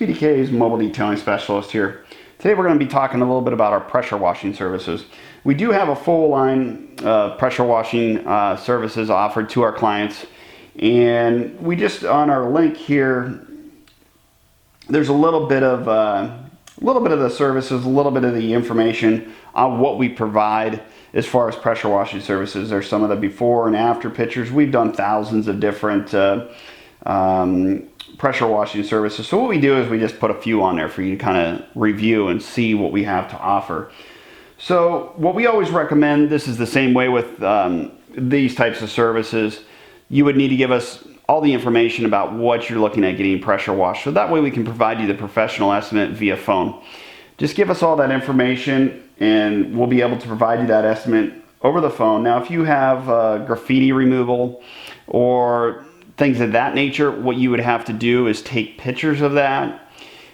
Speedy K's mobile detailing specialist here. Today we're going to be talking a little bit about our pressure washing services. We do have a full line pressure washing services offered to our clients, and we just on our link here there's a little bit of the services, a little bit of the information on what we provide as far as pressure washing services. There's some of the before and after pictures. We've done thousands of different pressure washing services. So what we do is we just put a few on there for you to kind of review and see what we have to offer. So what we always recommend, this is the same way with these types of services, you would need to give us all the information about what you're looking at getting pressure washed. So that way we can provide you the professional estimate via phone. Just give us all that information and we'll be able to provide you that estimate over the phone. Now, if you have graffiti removal or things of that nature, what you would have to do is take pictures of that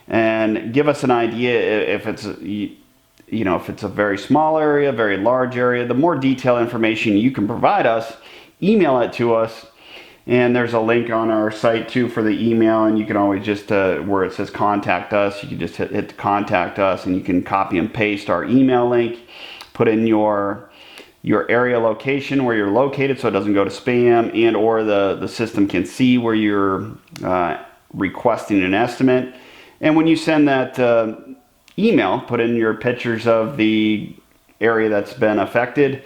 and give us an idea if it's if it's a very small area, very large area. The more detailed information you can provide us, email it to us. And there's a link on our site too for the email, and you can always just, where it says contact us, you can just hit contact us and you can copy and paste our email link, put in your area location where you're located so it doesn't go to spam, and or the system can see where you're requesting an estimate. And when you send that email, put in your pictures of the area that's been affected,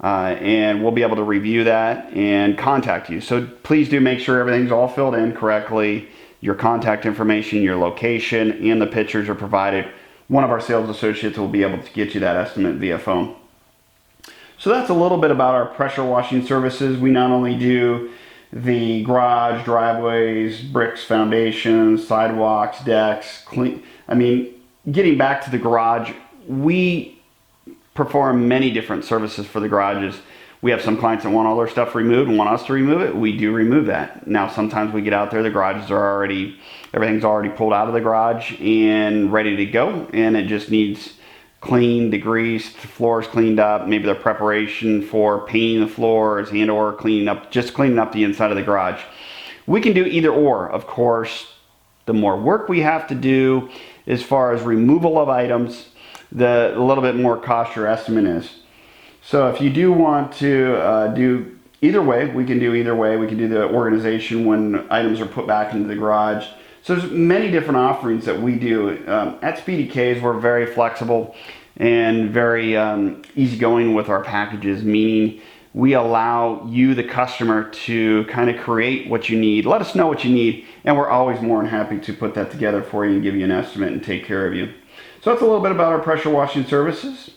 and we'll be able to review that and contact you. So please do make sure everything's all filled in correctly. Your contact information, your location, and the pictures are provided. One of our sales associates will be able to get you that estimate via phone. So that's a little bit about our pressure washing services. We not only do the garage, driveways, bricks, foundations, sidewalks, decks, getting back to the garage, we perform many different services for the garages. We have some clients that want all their stuff removed and want us to remove it. We do remove that. Now, sometimes we get out there, the garages are everything's already pulled out of the garage and ready to go, and it just needs cleaned, degreased, floors cleaned up, maybe the preparation for painting the floors and or cleaning up the inside of the garage. We can do either or. Of course, the more work we have to do as far as removal of items, the little bit more cost your estimate is. So if you do want to do either way, we can do either way. We can do the organization when items are put back into the garage. So there's many different offerings that we do. At Speedy K's, we're very flexible and very easygoing with our packages, meaning we allow you, the customer, to kind of create what you need. Let us know what you need, and we're always more than happy to put that together for you and give you an estimate and take care of you. So that's a little bit about our pressure washing services.